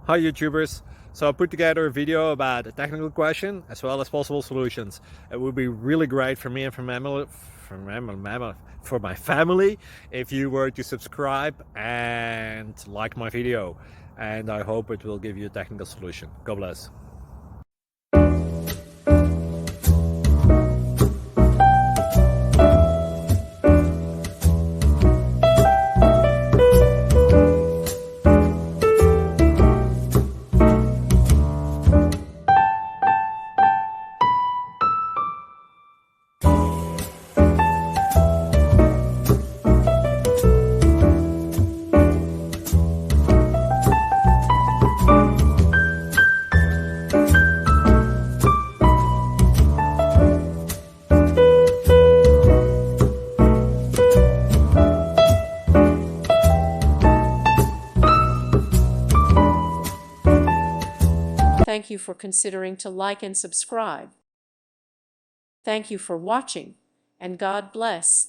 Hi YouTubers. So I put together a video about a technical question as well as possible solutions. It would be really great for me and for my family if you were to subscribe and like my video. And I hope it will give you a technical solution. God bless. Thank you for considering to like and subscribe. Thank you for watching, and God bless.